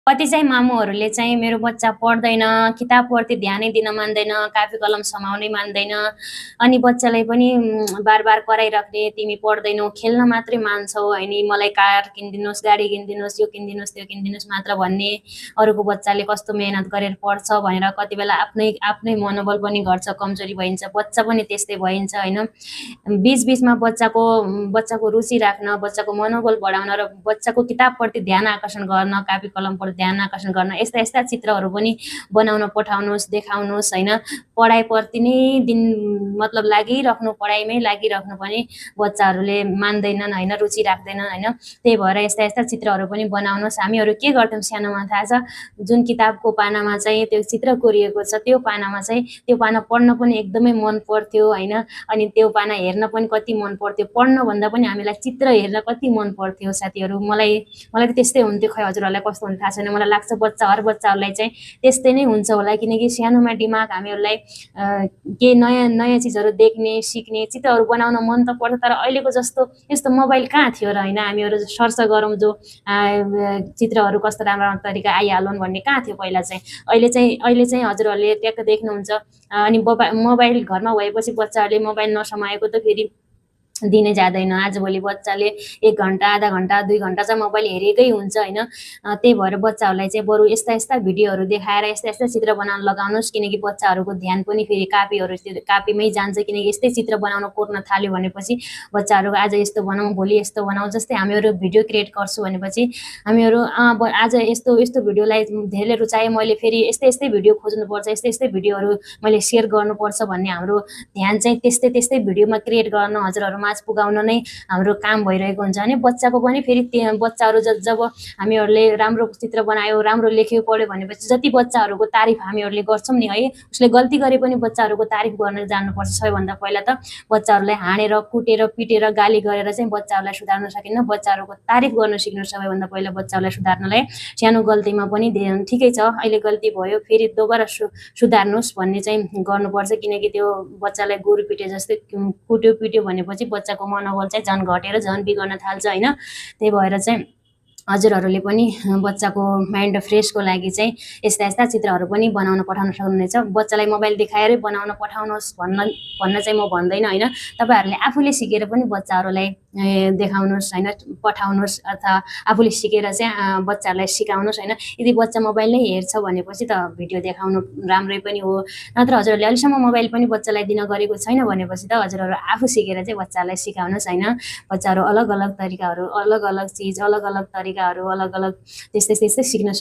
कति चाहिँ मामुहरूले चाहिँ मेरो बच्चा पढ्दैन, किताबप्रति ध्यानै दिन मान्दैन, कापी कलम समाउनै मान्दैन। अनि बच्चालाई पनि बार-बार कराइराख्ने, तिमी पढ्दैनौ, खेल्न मात्रै मान्छौ है नि, मलाई कार किनिदिनुहोस्, गाडी किनिदिनुहोस्, यो किनिदिनुहोस्, त्यो किनिदिनुहोस् मात्र भन्ने। अरूको बच्चाले कस्तो मेहनत गरेर पढ्छ भनेर कति बेला आफ्नै मनोबल पनि घट्छ, कमजोरी भइन्छ, बच्चा पनि त्यस्तै भइन्छ होइन। बीच-बीचमा बच्चाको रुचि राख्न, बच्चाको मनोबल बढाउन र बच्चाको किताबप्रति ध्यान आकर्षण गर्न, कापी कलमप्रति ध्यान आकर्षण गर्न यस्ता चित्रहरू पनि बनाउन पठाउनुहोस्, देखाउनुहोस् होइन। पढाइप्रति नै मतलब लागिराख्नु, पढाइमै लागिराख्नु पनि बच्चाहरूले मान्दैनन् होइन, रुचि राख्दैनन् होइन। त्यही भएर यस्ता चित्रहरू पनि बनाउनुहोस्। हामीहरू के गर्थ्यौँ सानोमा थाहा छ, जुन किताबको पानामा चाहिँ त्यो चित्र कोरिएको छ त्यो पानामा चाहिँ त्यो पाना पढ्न पनि एकदमै मन पर्थ्यो होइन। अनि त्यो पाना हेर्न पनि कति मन पर्थ्यो, पढ्नभन्दा पनि हामीलाई चित्र हेर्न कति मन पर्थ्यो साथीहरू। मलाई त त्यस्तै हुन्थ्यो, खै हजुरहरूलाई कस्तो हुन्छ थाहा छैन। मलाई लाग्छ हर बच्चाहरूलाई चाहिँ त्यस्तै नै हुन्छ होला, किनकि सानोमा दिमाग हामीहरूलाई के नयाँ चिजहरू देख्ने, सिक्ने, चित्रहरू बनाउन मन त पर्छ। तर अहिलेको जस्तो यस्तो मोबाइल कहाँ थियो र होइन, हामीहरू सर्च गरौँ जो चित्रहरू कस्तो राम्रो तरिका आइहालुन् भन्ने कहाँ थियो पहिला चाहिँ। अहिले चाहिँ हजुरहरूले ट्याक्क देख्नुहुन्छ। अनि मोबाइल घरमा भएपछि बच्चाहरूले मोबाइल नसमाएको त फेरि दिनै जाँदैन। आजभोलि बच्चाले 1 घण्टा, आधा घण्टा, 2 घण्टा चाहिँ मोबाइल हेरेकै हुन्छ होइन। त्यही भएर बच्चाहरूलाई चाहिँ बरु यस्ता भिडियोहरू देखाएर यस्ता चित्र बनाउन लगाउनुहोस्, किनकि बच्चाहरूको ध्यान पनि फेरि कापीमै जान्छ। किनकि यस्तै चित्र बनाउन कोर्न थाल्यो भनेपछि बच्चाहरू आज यस्तो बनाऊ, भोलि यस्तो बनाऊ। जस्तै हामीहरू भिडियो क्रिएट गर्छु भनेपछि हामीहरू आज यस्तो भिडियोलाई धेरैले रुचाए, मैले फेरि यस्तै भिडियो खोज्नुपर्छ, यस्तै भिडियोहरू मैले सेयर गर्नुपर्छ भन्ने हाम्रो ध्यान चाहिँ त्यस्तै भिडियोमा क्रिएट गर्न हजुरहरूमा पुगाउन नै हाम्रो काम भइरहेको हुन्छ। अनि बच्चाको पनि फेरि बच्चाहरू जब हामीहरूले राम्रो चित्र बनायो, राम्रो लेख्यो, पढ्यो भनेपछि जति बच्चाहरूको तारिफ हामीहरूले गर्छौँ नि है, उसले गल्ती गरे पनि बच्चाहरूको तारिफ गर्न जान्नुपर्छ। सबैभन्दा पहिला त बच्चाहरूलाई हानेर, कुटेर, पिटेर, गाली गरेर चाहिँ बच्चाहरूलाई सुधार्न सकिन्न। बच्चाहरूको तारिफ गर्न सिक्नु सबैभन्दा पहिला बच्चाहरूलाई सुधार्नलाई। सानो गल्तीमा पनि ठिकै छ, अहिले गल्ती भयो, फेरि दोबारा सुधार्नुहोस् भन्ने चाहिँ गर्नुपर्छ। किनकि त्यो बच्चालाई गोरु पिटे जस्तै कुट्यो पिट्यो भनेपछि बच्चाको मनोबल चाहिँ झन् घटेर झन् बिग्रन थाल्छ होइन। त्यही भएर चाहिँ हजुरहरूले पनि बच्चाको माइन्ड फ्रेसको लागि चाहिँ यस्ता चित्रहरू पनि बनाउन पठाउन सक्नुहुनेछ। बच्चालाई मोबाइल देखाएरै बनाउन पठाउनुहोस् भन्न चाहिँ म भन्दैन होइन। तपाईँहरूले आफूले सिकेर पनि बच्चाहरूलाई देखाउनुहोस् होइन, पठाउनुहोस्, अथवा आफूले सिकेर चाहिँ बच्चाहरूलाई सिकाउनुहोस् होइन। यदि बच्चा मोबाइल नै हेर्छ भनेपछि त भिडियो देखाउनु राम्रै पनि हो। नत्र हजुरहरूले अहिलेसम्म मोबाइल पनि बच्चालाई दिन गरेको छैन भनेपछि त हजुरहरू आफू सिकेर चाहिँ बच्चालाई सिकाउनुहोस् होइन। बच्चाहरू अलग तरिकाहरू, अलग चिज, अलग तरिकाहरू, अलग त्यस्तै सिक्न